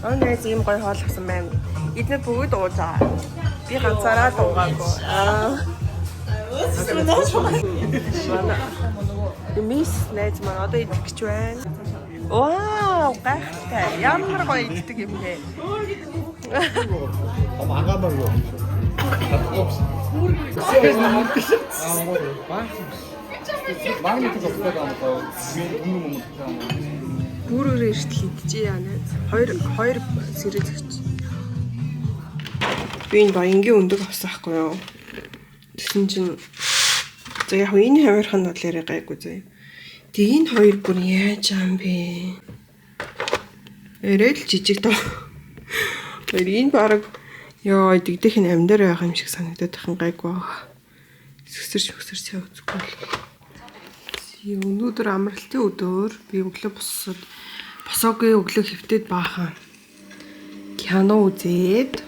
Онээс ийм гоё хоол авсан байна. Эдгээр бүгд уужаа. Би ганцаараа дуугаагүй. Мис найз маань одоо идэх гэж байна. Вау, гайхалтай. Ямар гоё иддэг юм бэ? Агамаа. Магнит авдаг юм байна. Бүрээр эртэл идчихээ яана. Хоёр сэрэл өгч. Би энэ баянгийн өндөг авсан хгүй юу? Тэсэн чинь за яг энэ хоёрхан бол яриа гайгүй зөө. Тэг энэ хоёр бүр яаж юм бэ? Эрэл жижиг доо. Энэ баг ёо дэгдэх нь амьдаар байгаа юм шиг санагдаад тахын гайгүй. Сүсэрч явуулахгүй. Өнөөдөр амралтын өдөр би өглөө босоогийн өглөө хэвтээд баахан кино үзээд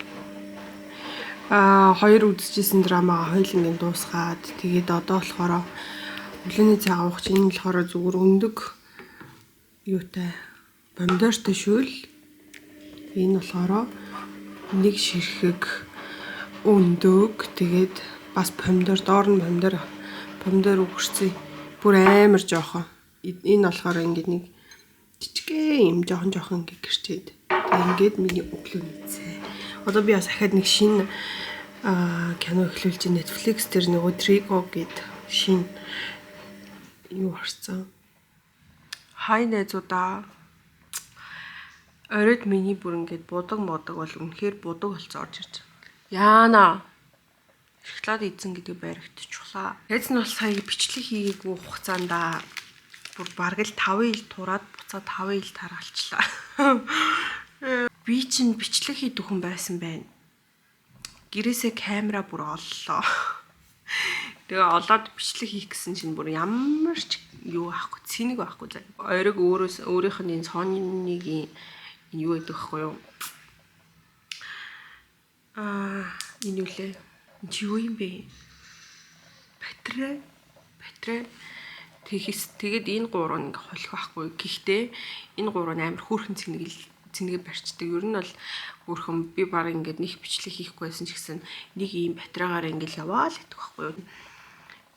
хоёр үзчихсэн драмаа хоёулангийн дуусгаад тэгээд одоо болохоор өглөөний цай авах чинь энэ болохоор зүгээр өндөг юутай бомдортой шүүл энэ болохоор нэг ширхэг өндөг тэгээд бас помидор доор нь помидор өгөрцөө бүр амар жоохон энэ болохоор ингээд нэг жижигхэн юм жоохон ингээд гэрчээд ингээд миний өглөө нийцээ. Одоо би бас дахиад нэг шинэ кино эхлүүлж Netflix дээр нөгөө Trigo гэд шинэ юу харсан. Хай найзуудаа оройд миний бүр ингээд будаг бол үнэхээр будаг болцоо орж ирж байна. Яана шоколад эзэн гэдэг баригдчихлаа. Найз нь бол сая бичлэг хийгээгүй хугацаанда бүр бараг л 5 ил тураад буцаад 5 ил таргалчлаа. Би чинь бичлэг хийдэг хүн байсан байна. Гэрээсээ камера бүр оллоо. Тэгээ олоод бичлэг хийх гэсэн чинь бүр ямар ч юу аахгүй, цэник байхгүй заа. Оройг өөрийнх нь энэ Sony-гийн юу гэдэг вэ юу? Энэ үлээ. Чи юу юм бэ? Батарей. Тэгээд энэ гурав нь ингээ холих байхгүй. Гэхдээ энэ гурав нь амар хөөрхөн цэнэгээ барьчдаг. Ер нь бол хөөрхөн би баг ингээд нэг бичлэг хийхгүйсэн ч гэсэн нэг ийм батарейгаар ингээл яваал гэдэг байхгүй юу.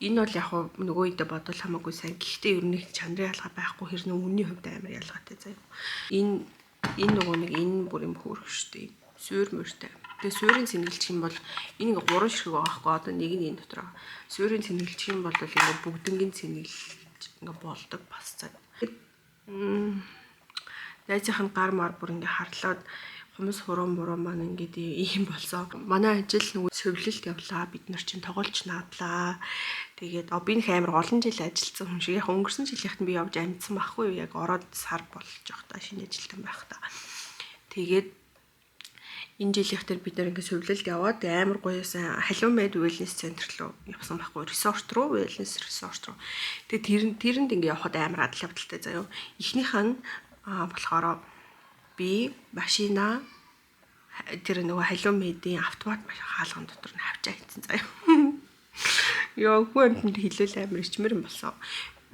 Энэ бол яг нөгөө үедээ бодвол хамаагүй сайн. Гэхдээ ер нь чанарын ялгаа байхгүй хэрнээ үнийн хувьд амар ялгаатай заяа. Энэ нөгөө нэг энэ бүр юм хөөрх штеп. Суур мөртэй. Тэгээ суурийн цэнгэлч юм бол энэ ингээ 3 ширхэг байгаа байхгүй одоо нэг нь энэ дотор. Суурийн цэнгэлч юм бол ингээ бүгднгийн цэнгэлж ингээ болдог бас цаа. Найзынхын гар мар бүр ингээ харлаад хумс хуруу маань ингээд ийм болсон. Манай ажил нөгөө сувлилт явлаа. Бид нар чинь тоглож наадлаа. Тэгээд би нэг амар олон жил ажилласан хүн шиг яг өнгөрсөн жилийнхэд би явж амьдсан байхгүй юу? Яг ороод сар болж явах та шинэ ажилтан байх та. Тэгээд энэ жилийнхээр бид нар ингээд сувлилт яваад амар гоёсан халуун мэд wellness центр руу явсан байхгүй resort руу wellness resort руу. Тэгээд тэрэнд ингээд явхад амар адал явдалтай заяа. Эхнийх нь болохоор би машина тэр нөгөө халуун мэдийн автомат хаалган дотор нь хавчаа хийсэн заяа. Яа хүн амтнд хилээл амар ичмэр юм болсон.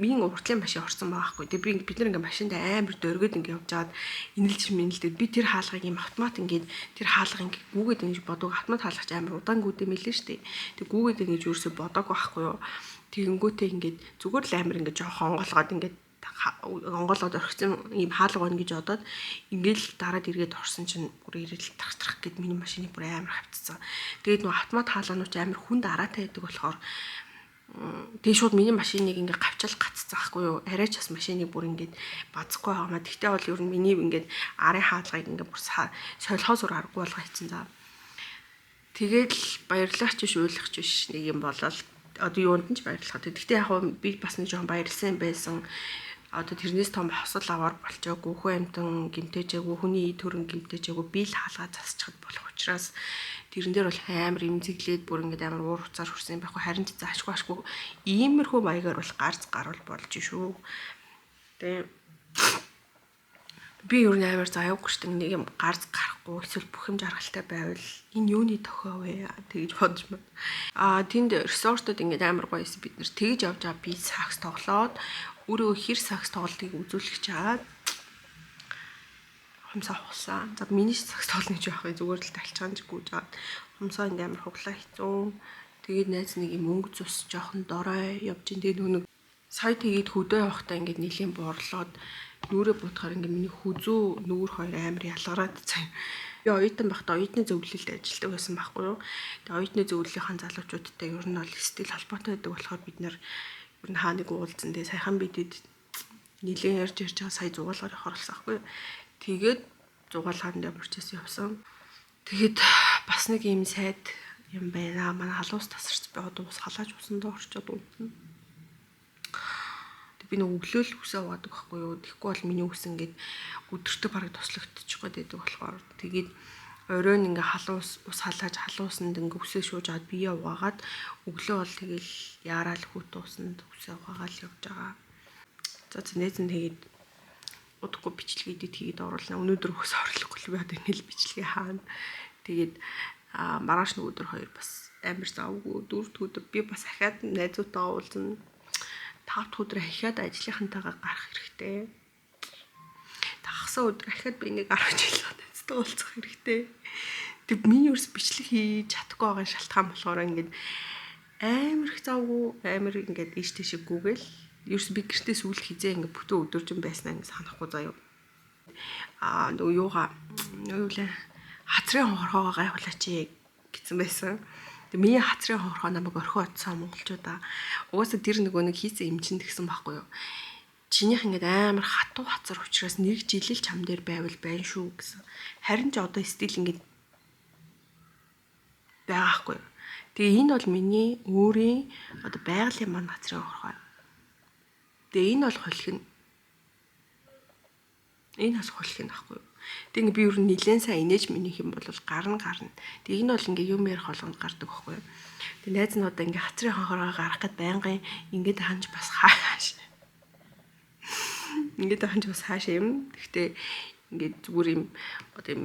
Минь уртлын машин орсон байгаа хгүй. Тэгээ бид нар ингээ машинд амар дөргөд ингээ явж байгаад инэлдэж би тэр хаалгыг юм автомат ингээ тэр хаалга ингээ гүгээд ингэж бодог автомат хаалгач амар удаан гүдэ мэлэн штэ. Тэг гүгээд ингэж юурсээ бодог байхгүй юу. Тэгэнгүүтээ ингээ зүгээр л амар ингээ жоохон онгоолгоод ингээ онгоолгоод орхисон ийм хаалга байна гэж бодоод ингээл дараад эргээд орсон чинь бүр ирэл тархтрах гэд миний машины бүр амар хавцсан. Тэгээд нөгөө автомат хаалганууч амар хүнд араатай байдаг болохоор тэгээ шууд миний машиныг ингээ гавчаал гаццсан хгүй юу. Арайч бас машиныг бүр ингээд базахгүй байгаамаа. Тэгтээ бол ер нь миний ингээд арын хаалгыг ингээ бүр солихоо зур аргагүй болгоо хийцэн заа. Тэгээд баярлаач биш уйлахч биш нэг юм болол одоо юунд нь ч баярлах. Тэгтээ яг би бас нэг жоохон баярлсан байсан. Одоо тэрнээс том хосол аваар болчоогүй хүү амтан гимтэжээгүй хүний төрөн гимтэжээгүй би л хаалгаа засчихад болох учраас тэрэн дээр бол амар имзэглээд бүр ингээд амар уур хуцаар хүрсэн байхгүй харин ч заашгүй иймэрхүү маягаар бол гарц гарвал болж шүү. Тэгээ би юу нээр заяагүй шүү дээ нэг юм гарц гарахгүй эсвэл бүх юм жаргалтай байвал энэ юуны тохио вэ тэгж бодож байна. Тэнд ресортод ингээд амар гоёсэн бид нэр тэгж явж байгаа би сакс тоглоод өөрөө хэр сакс тоглолтыг үзүүлэх чаад хумсаа хугасан. За миний цагс тоолно гэж байх зүгээр л талчгаан ч гүйж байгаа. Хумсаа ингээм амар хуглаа хэцүү. Тэгээд найз нэг юм өнгө цус жоохон дорой явж ин тэгээд нүг сая тэгээд хөдөө явахдаа ингээд нэлийн буурлоод нүрээ буутахаар ингээд миний хүзүү нүур хоёр амар ялгараад цаа. Би оюутан байхдаа оюутны зөвлөлд ажилладаг байсан байхгүй юу. Тэгээд оюутны зөвлөлийн залуучуудтай ер нь бол стил холбоотой байдаг болохоор бид нар ер нь хааныг уулзсан тэгээд сайхан бидэд нэлийн ярьж байгаа сая зугаалгаар явахарлсан байхгүй юу. Тэгээд зугаалгаанд процесс явсан. Тэгээд бас нэг юм сайд юм байна. Манай халуус тасарч би одоо ус халааж усандаа орчоод унтна. Би нэг өглөөл үсээ уудаг байхгүй юу. Тэгэхгүй бол миний үс ингээд өдөртөө бараг тослогдчих гээд байдаг болохоор тэгээд оройн ингээ халуус ус халааж халуусанд ингээ үсээ шууж аваад бие угаагаад өглөө бол тэгэл яарал хүүт уусанд үсээ угаагаал явж байгаа. За нээзэн тэгээд удахгүй бичлэгээд тэгээд оруулна. Өнөөдөр өс оруулахгүй л би одоо ингээл бичлэгээ хаана. Тэгээд маргааш нэг өдөр хоёр бас амар завгүй дөрөвд өдөр би бас ахаад найзуудтайгаа уулзна. 5 дахь өдөр ахаад ажлынхантайгаа гарах хэрэгтэй. Тагсаа өдөр ахаад би нэг 10 жил найзтай уулзах хэрэгтэй. Тэг миний ерөөс бичлэг хийж чадахгүй байгаа шалтгаан болохоор ингээд амар их завгүй амар ингээд ийш тийш гүгээл ерөөс би гэртээ сүүл хизээ ингээд бүтэн өдөржин байснаа ингээд санахгүй заяа. Нөгөө юугаа хацрын хонхорхоогоо гайхуулаач гэсэн байсан. Тэг миний хацрын хонхорхоо намайг орхио отсон монголчуудаа. Угаасаа тэр нөгөө нэг хийсэн эмчэнд гэсэн байхгүй юу. Чинийх ингээд амар хатуу хацар учраас нэг жил л чам дээр байвал байна шүү гэсэн. Харин ч одоо стил ингээд байгаахгүй. Тэгээ энэ бол миний өөрийн одоо байгалийн маань хацрын хонхорхоо. Тэгээ энэ бол холих нь. Энэ бас холих нь байхгүй юу. Тэг би ер нь нилээн сайн инээж минийх юм бол гарна. Тэг энэ бол ингээ юм ярих болгонд гардаг байхгүй юу. Тэг найз нь одоо ингээ хацрын хонхороо гарах гэд байнгын ингээд ханж бас хааш. Ингээд ханж бас хааш юм. Гэхдээ ингээд зүгээр юм одоо юм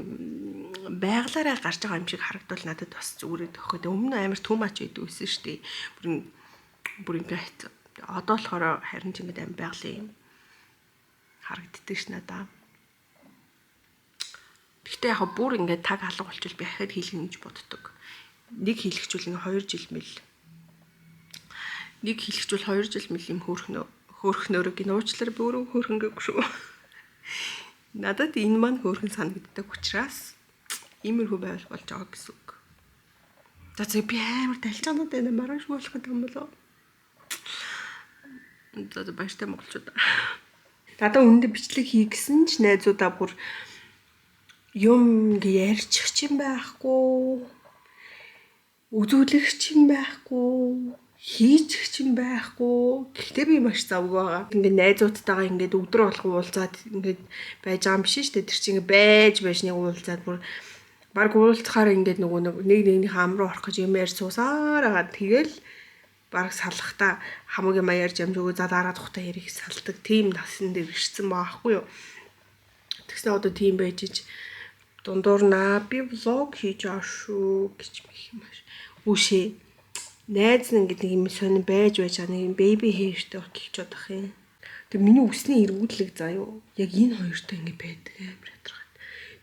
байглаараа гарч байгаа юм шиг харагдвал надад бас зүгээр өгөхөд өмнө амар түмач байдаг байсан шүү дээ. Бүр ингээд одоо болохоор харин ч ингээд амар байгалийн юм харагддаг ш надаа. Гэхдээ яг бүр ингээд таг алга болчихвол би ахад хийлгэнэ гэж боддог. Нэг хийлгчүүл ингээ 2 жил мэл. Нэг хийлгчүүл 2 жил мэл юм хөөрхнөөрөө гинуучлаар бүрэн хөөрхөнгөг шүү. Надад энэ маань хөөрхөн санагддаг учраас иймэрхүү байвал болж байгаа гэсэн үг. За би амар талчаанууд байна маргааш болох юм болоо. За баяртай монголчууд. Надад үнэндээ бичлэг хий гэсэн ч найзуудаа бүр юм ярьчих чинь байхгүй. Үзүүлэх чинь байхгүй. Хийчих чинь байхгүй. Гэхдээ би маш завгүй байгаа. Ингээд найзуудтайгаа ингээд өдөр болгон уулзаад ингээд байж байгаа юм биш шүү дээ. Тэр чинь ингээд байж нэг уулзаад бүр баг уулзахаар ингээд нөгөө нэг хам руу орох гэж юм ярьж суусаар агаад тэгэл баг салахта хамаагийн маяар жамжгүй за дараа тухтай ярих салдаг. Тим насн дээр ирсэн баахгүй юу. Тэгснэ одоо тийм байж ич дундуурнаа би влог хийж аа шүү гэж мэх юм ааш. Үшээ. Найз нь ингээд нэг юм сонир байж байгаа нэг юм бэби хэйртэй болчих бодох юм. Тэг миний үсний эргүүлэг заяа. Яг энэ хоёртой ингээд байдаг амар ядрахад.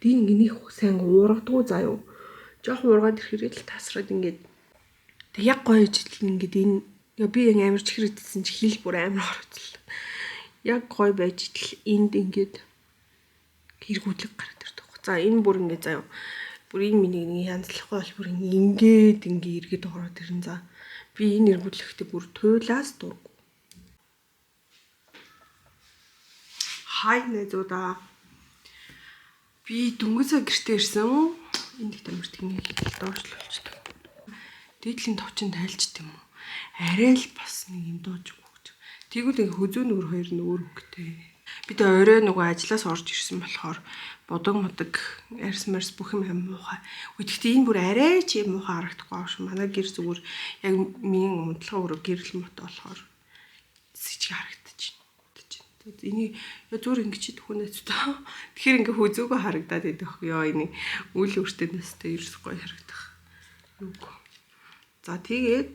Тэг ингээд нэг сайн уургадгүй заяа. Жохон уургаад ирэхээр л тасраад ингээд тэг яг гоё ижил ингээд энэ би амар чихрэдсэн чи хил бүр амар хороцлоо. Яг гоё байж ижил энд ингээд эргүүлэг гараад ирдэг. За энэ бүр ингээд заяа. Бүр энэ миний нэг янзлахгүй бол бүр ингээд эргээд ороод ирэн за. Би энэ эргүүлэхдээ бүр туйлаас дурггүй. Хай найзуудаа. Би дөнгөсөө гэртээ ирсэн. Энд их тамир тэгнийг доошлуулчихдаг. Дээдлийн товчон тайлчт юм уу? Арай л бас нэг юм дууж өгч. Тэгвэл ингээ хөзөө нөр хоёр нь өөр хөнгөтэй. Бид орой нөгөө ажлаас орж ирсэн болохоор бодог арьс марс бүх юм муухай. Гэхдээ энэ бүр арай ч юм муухай харагдахгүй ааш. Манай гэр зүгээр яг минь унтлага өрөө гэрэл мот болохоор сэжиг харагдчих. Энийг зүгээр ингэж түүнээс тоо. Тэгэхээр ингээ хөзөөгөө харагдаад идэх ёо энийг үйл өөртөө нэстэй ерөөс гоё харагдах. Юу. За тэгээд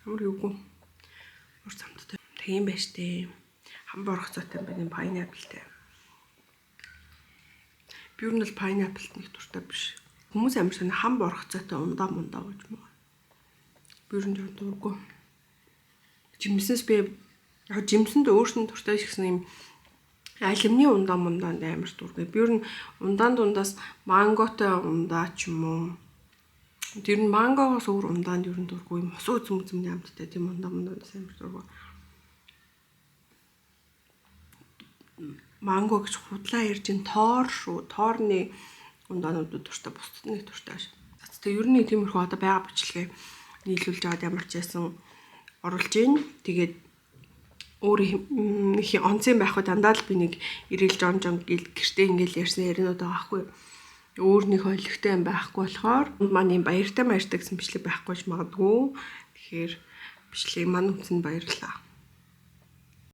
амар юугүй. Өөр замдтай ийм байж тээ. Хам боргоцоотой байна pineapple-тэй. Би юу нь pineapple нэг дуртай биш. Хүмүүс амар сонь хам боргоцоотой ундаа гэж маа. Би юу нь дурггүй. Жимсэнс би яг жимсэнд өөрснөө дуртай гэсэн юм алимны ундаа амар дургүй. Би юу нь ундаан дундаас манготой ундаа ч юм уу. Тэр нь мангогоос өөр ундаанд юу нь дургүй юм. Хосуу үзмний амттай тийм ундаас амар дургүй. Манго гэж худлаа ярьж ин тоор шүү. Тоорны ундаануудад дуртай бусдад нэг дуртай ш. Тэгээ ер нь тиймэрхүү одоо байга бичлэгээ нийлүүлж аваад ямар ч ясан оруулж ийн. Тэгээд өөр их онцын байх уу дандаа л би нэг ирэл жон гэртээ ингээл ярьсан яринууд байгаа хгүй. Өөр нэг ойлгохтой юм байхгүй болохоор маань юм баяртай гэсэн бичлэг байхгүй ч магадгүй. Тэгэхээр бичлэгийг маань үзсэнд баярлалаа.